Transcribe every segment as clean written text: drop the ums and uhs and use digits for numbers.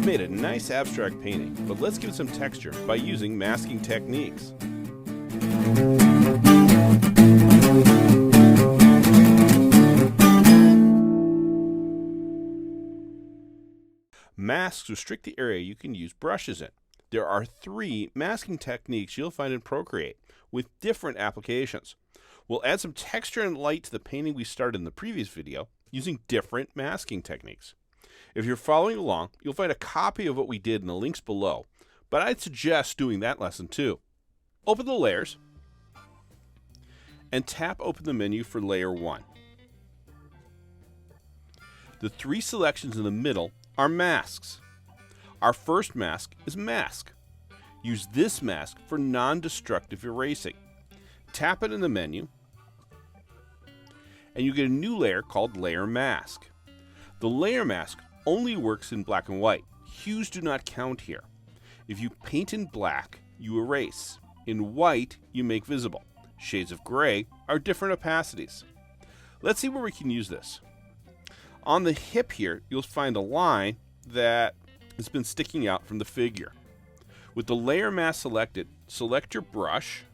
We've made a nice abstract painting, but let's give it some texture by using masking techniques. Masks restrict the area you can use brushes in. There are 3 masking techniques you'll find in Procreate with different applications. We'll add some texture and light to the painting we started in the previous video using different masking techniques. If you're following along, you'll find a copy of what we did in the links below, but I'd suggest doing that lesson too. Open the layers and tap open the menu for layer 1. The 3 selections in the middle are masks. Our first mask is mask. Use this mask for non-destructive erasing. Tap it in the menu and you get a new layer called layer mask. The layer mask only works in black and white. Hues do not count here. If you paint in black, you erase. In white, you make visible. Shades of gray are different opacities. Let's see where we can use this. On the hip here, you'll find a line that has been sticking out from the figure. With the layer mask selected, select your brush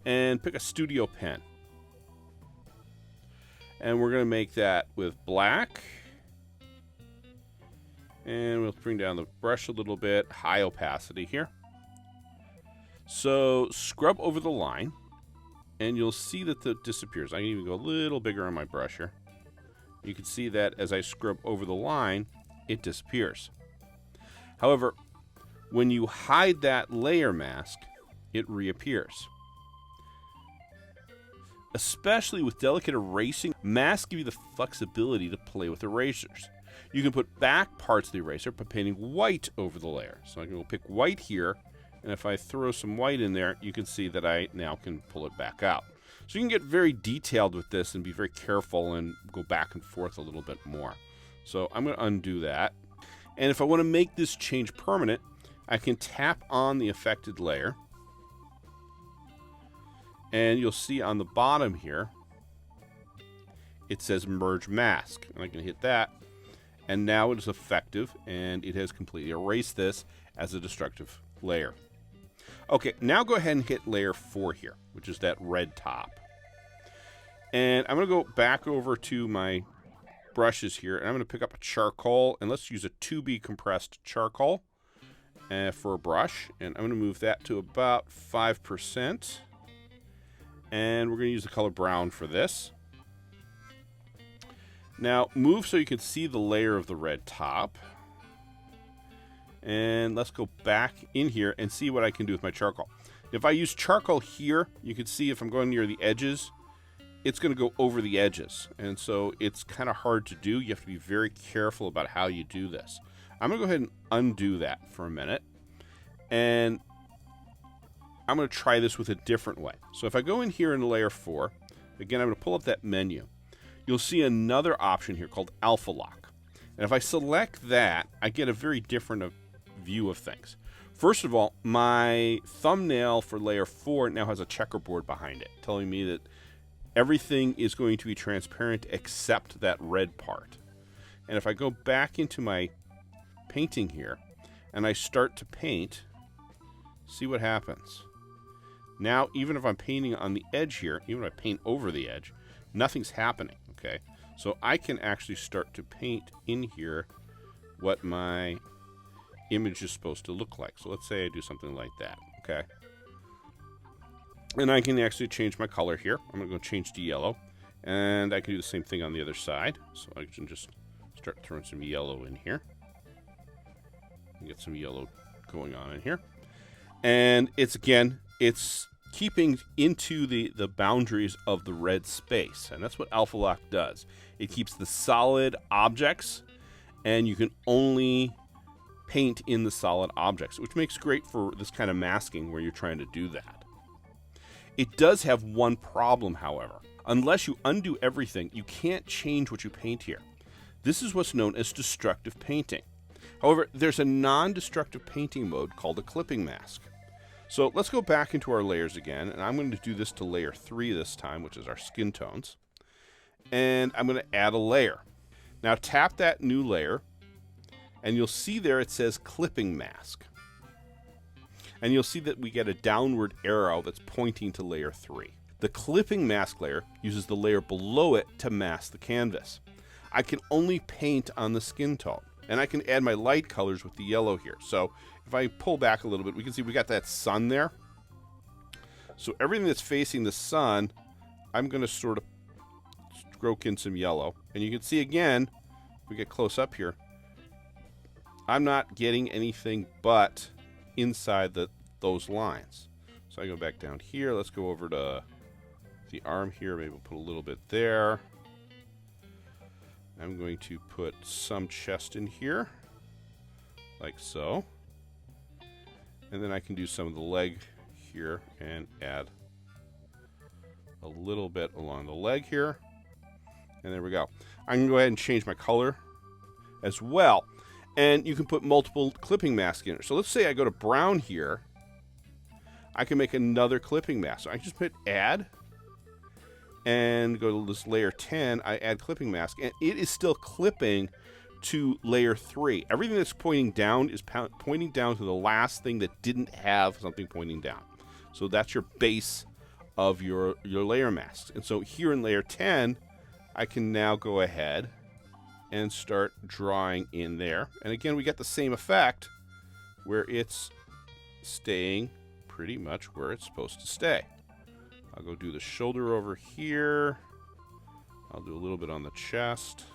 and pick a studio pen. And we're going to make that with black. And we'll bring down the brush a little bit, high opacity here. So scrub over the line and you'll see that it disappears. I can even go a little bigger on my brush here. You can see that as I scrub over the line, it disappears. However, when you hide that layer mask, it reappears. Especially with delicate erasing, masks give you the flexibility to play with erasers. You can put back parts of the eraser by painting white over the layer. So I can go pick white here, and if I throw some white in there, you can see that I now can pull it back out. So you can get very detailed with this and be very careful and go back and forth a little bit more. So I'm going to undo that. And if I want to make this change permanent, I can tap on the affected layer. And you'll see on the bottom here, it says merge mask. And I can hit that. And now it is effective and it has completely erased this as a destructive layer. Okay, now go ahead and hit layer 4 here, which is that red top. And I'm going to go back over to my brushes here, and I'm going to pick up a charcoal, and let's use a 2B compressed charcoal for a brush. And I'm going to move that to about 5%. And we're going to use the color brown for this. Now, move so you can see the layer of the red top. And let's go back in here and see what I can do with my charcoal. If I use charcoal here, you can see if I'm going near the edges, it's going to go over the edges. And so it's kind of hard to do. You have to be very careful about how you do this. I'm going to go ahead and undo that for a minute. And I'm going to try this with a different way. So if I go in here in layer 4, again, I'm going to pull up that menu. You'll see another option here called Alpha Lock. And if I select that, I get a very different view of things. First of all, my thumbnail for layer 4 now has a checkerboard behind it, telling me that everything is going to be transparent except that red part. And if I go back into my painting here and I start to paint, see what happens. Now, even if I'm painting on the edge here, even if I paint over the edge, nothing's happening, okay? So I can actually start to paint in here what my image is supposed to look like. So let's say I do something like that, okay? And I can actually change my color here. I'm going to go change to yellow. And I can do the same thing on the other side. So I can just start throwing some yellow in here. Get some yellow going on in here. And it's keeping into the boundaries of the red space. And that's what Alpha Lock does. It keeps the solid objects, and you can only paint in the solid objects, which makes great for this kind of masking where you're trying to do that. It does have one problem, however. Unless you undo everything, you can't change what you paint here. This is what's known as destructive painting. However, there's a non-destructive painting mode called a clipping mask. So let's go back into our layers again, and I'm going to do this to layer 3 this time, which is our skin tones. And I'm going to add a layer. Now tap that new layer, And you'll see there it says clipping mask. And you'll see that we get a downward arrow that's pointing to layer 3. The clipping mask layer uses the layer below it to mask the canvas. I can only paint on the skin tone, and I can add my light colors with the yellow here. So if I pull back a little bit, we can see we got that sun there. So everything that's facing the sun, I'm going to sort of stroke in some yellow. And you can see again, if we get close up here, I'm not getting anything but inside those lines. So I go back down here. Let's go over to the arm here. Maybe we'll put a little bit there. I'm going to put some chest in here, like so. And then I can do some of the leg here and add a little bit along the leg here. And there we go. I can go ahead and change my color as well. And you can put multiple clipping masks in it. So let's say I go to brown here. I can make another clipping mask. So I just hit add and go to this layer 10. I add clipping mask, and it is still clipping to layer 3. Everything that's pointing down is pointing down to the last thing that didn't have something pointing down. So that's your base of your layer masks. And so here in layer 10, I can now go ahead and start drawing in there. And again, we get the same effect where it's staying pretty much where it's supposed to stay. I'll go do the shoulder over here. I'll do a little bit on the chest,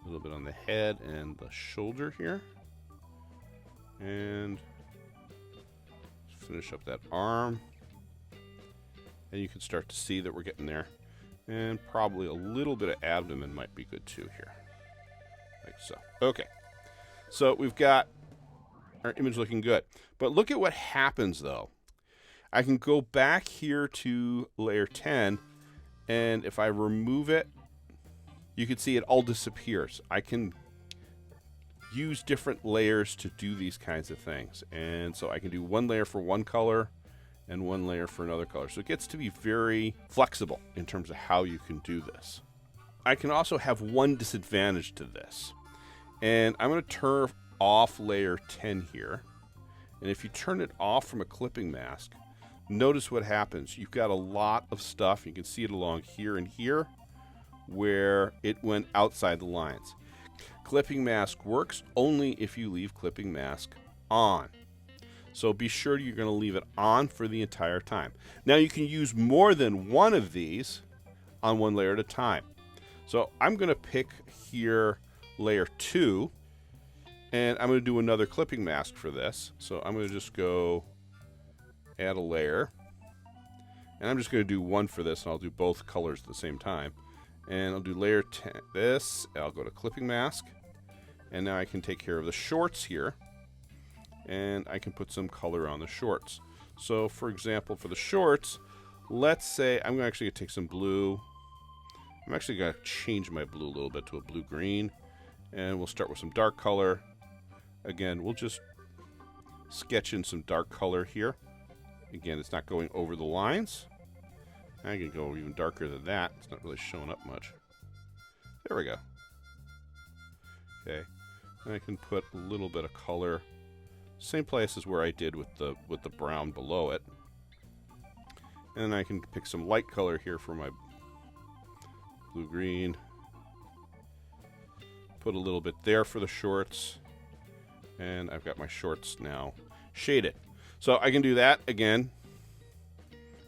a little bit on the head and the shoulder here. And finish up that arm. And you can start to see that we're getting there. And probably a little bit of abdomen might be good too here. Like so. Okay. So we've got our image looking good. But look at what happens though. I can go back here to layer 10, and if I remove it, you can see it all disappears. I can use different layers to do these kinds of things. And so I can do one layer for one color and one layer for another color. So it gets to be very flexible in terms of how you can do this. I can also have one disadvantage to this. And I'm going to turn off layer 10 here. And if you turn it off from a clipping mask, notice what happens. You've got a lot of stuff. You can see it along here and here where it went outside the lines. Clipping mask works only if you leave clipping mask on. So be sure you're going to leave it on for the entire time. Now you can use more than one of these on one layer at a time. So I'm going to pick here layer 2, and I'm going to do another clipping mask for this. So I'm going to just go add a layer, and I'm just going to do one for this, and I'll do both colors at the same time. And I'll do layer 10, this, I'll go to clipping mask, and now I can take care of the shorts here. And I can put some color on the shorts. So for example, for the shorts, let's say I'm actually going to take some blue. I'm actually going to change my blue a little bit to a blue-green. And we'll start with some dark color. Again, we'll just sketch in some dark color here. Again, it's not going over the lines. I can go even darker than that. It's not really showing up much. There we go. Okay. And I can put a little bit of color. Same place as where I did with the brown below it. And then I can pick some light color here for my blue-green. Put a little bit there for the shorts. And I've got my shorts now shaded. So I can do that again.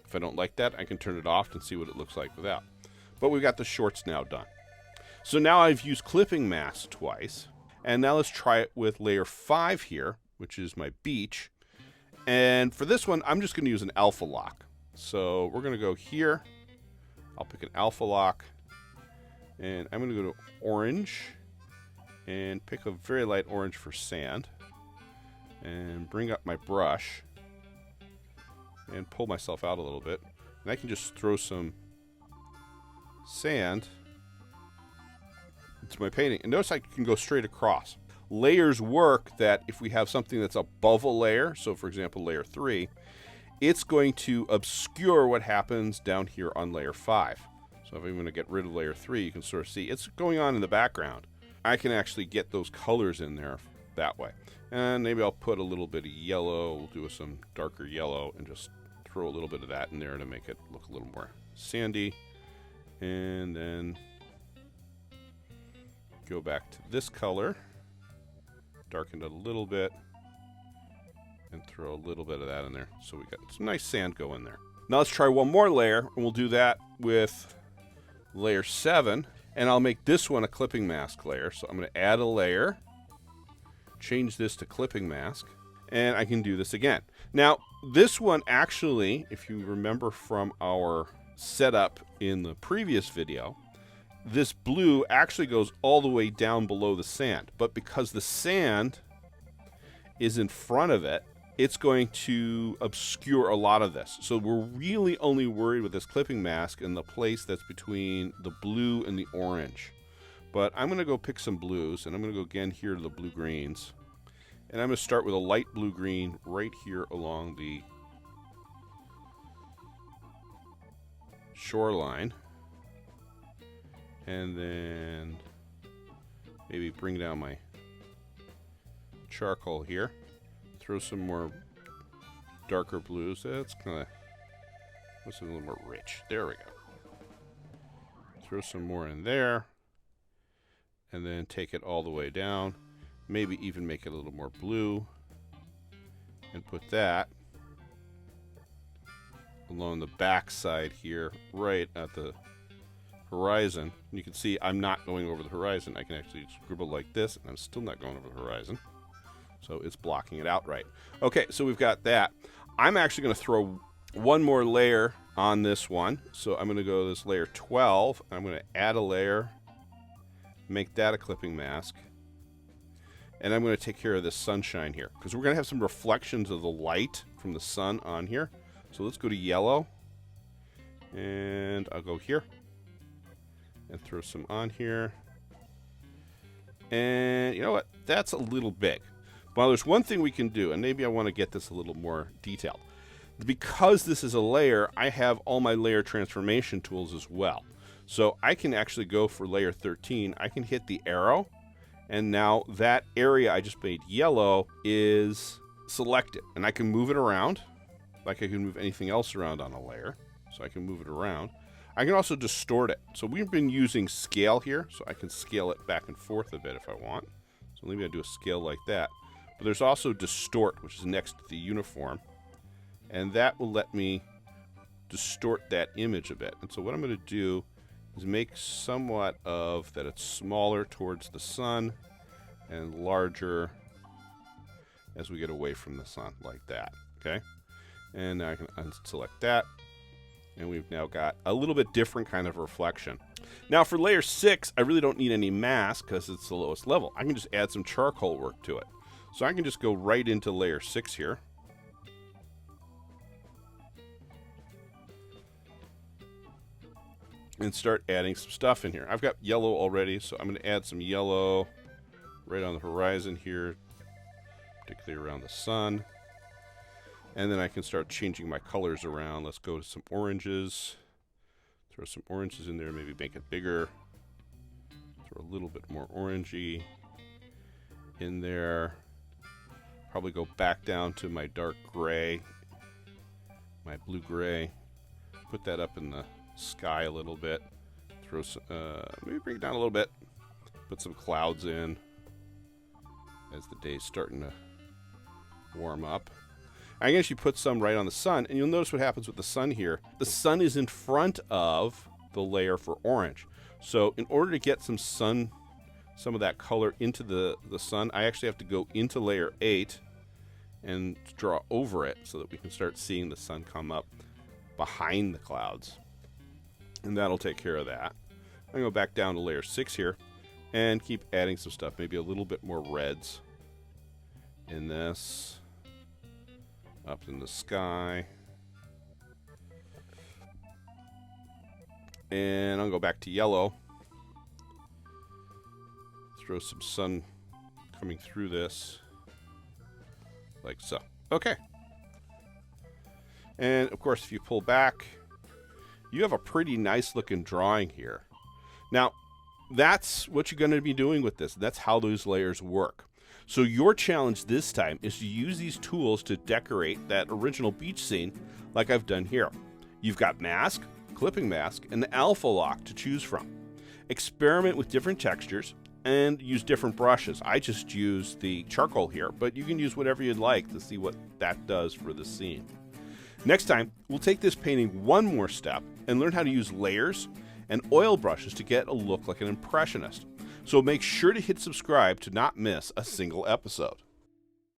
If I don't like that, I can turn it off and see what it looks like without. But we've got the shorts now done. So now I've used clipping mask twice. And now let's try it with layer 5 here, which is my beach. And for this one, I'm just going to use an alpha lock. So we're going to go here. I'll pick an alpha lock. And I'm going to go to orange. And pick a very light orange for sand. And bring up my brush. And pull myself out a little bit. And I can just throw some sand into my painting. And notice I can go straight across. Layers work that if we have something that's above a layer, so for example layer 3, it's going to obscure what happens down here on layer 5. So if I'm going to get rid of layer 3, you can sort of see it's going on in the background. I can actually get those colors in there that way. And maybe I'll put a little bit of yellow. We'll do some darker yellow and just throw a little bit of that in there to make it look a little more sandy. And then go back to this color, darken it a little bit, and throw a little bit of that in there. So we got some nice sand go in there. Now let's try one more layer, and we'll do that with layer 7. And I'll make this one a clipping mask layer. So I'm going to add a layer, change this to clipping mask, and I can do this again. Now, this one actually, if you remember from our setup in the previous video, this blue actually goes all the way down below the sand. But because the sand is in front of it, it's going to obscure a lot of this. So we're really only worried with this clipping mask in the place that's between the blue and the orange. But I'm going to go pick some blues, and I'm going to go again here to the blue greens. And I'm going to start with a light blue green right here along the shoreline. And then maybe bring down my charcoal here. Throw some more darker blues. That's kind of, what's a little more rich. There we go. Throw some more in there. And then take it all the way down. Maybe even make it a little more blue. And put that along the back side here, right at the horizon. And you can see I'm not going over the horizon. I can actually scribble like this, and I'm still not going over the horizon. So it's blocking it out right. Okay, so we've got that. I'm actually going to throw one more layer on this one. So I'm going to go to this layer 12. I'm going to add a layer, make that a clipping mask. And I'm going to take care of this sunshine here, because we're going to have some reflections of the light from the sun on here. So let's go to yellow. And I'll go here and throw some on here. And you know what? That's a little big. Well, there's one thing we can do, and maybe I want to get this a little more detailed. Because this is a layer, I have all my layer transformation tools as well. So I can actually go for layer 13. I can hit the arrow, and now that area I just made yellow is selected. And I can move it around, like I can move anything else around on a layer. So I can move it around. I can also distort it. So we've been using scale here, so I can scale it back and forth a bit if I want. So maybe I'll do a scale like that. But there's also distort, which is next to the uniform. And that will let me distort that image a bit. And so what I'm going to do is make somewhat of that it's smaller towards the sun and larger as we get away from the sun, like that. Okay? And now I can unselect that. And we've now got a little bit different kind of reflection. Now for layer 6, I really don't need any mask because it's the lowest level. I can just add some charcoal work to it. So I can just go right into layer 6 here. And start adding some stuff in here. I've got yellow already, so I'm going to add some yellow right on the horizon here, particularly around the sun. And then I can start changing my colors around. Let's go to some oranges. Throw some oranges in there, maybe make it bigger. Throw a little bit more orangey in there. Probably go back down to my dark gray, my blue gray. Put that up in the sky a little bit. Throw some, maybe bring it down a little bit. Put some clouds in as the day's starting to warm up. I can actually put some right on the sun, and you'll notice what happens with the sun here. The sun is in front of the layer for orange. So in order to get some sun, some of that color into the sun, I actually have to go into layer 8 and draw over it so that we can start seeing the sun come up behind the clouds. And that'll take care of that. I'm going to go back down to layer 6 here and keep adding some stuff, maybe a little bit more reds in this. Up in the sky. And I'll go back to yellow. Throw some sun coming through this. Like so. Okay. And of course, if you pull back, you have a pretty nice looking drawing here. Now, that's what you're going to be doing with this. That's how those layers work. So your challenge this time is to use these tools to decorate that original beach scene like I've done here. You've got mask, clipping mask, and the alpha lock to choose from. Experiment with different textures and use different brushes. I just use the charcoal here, but you can use whatever you'd like to see what that does for the scene. Next time, we'll take this painting one more step and learn how to use layers and oil brushes to get a look like an impressionist. So make sure to hit subscribe to not miss a single episode.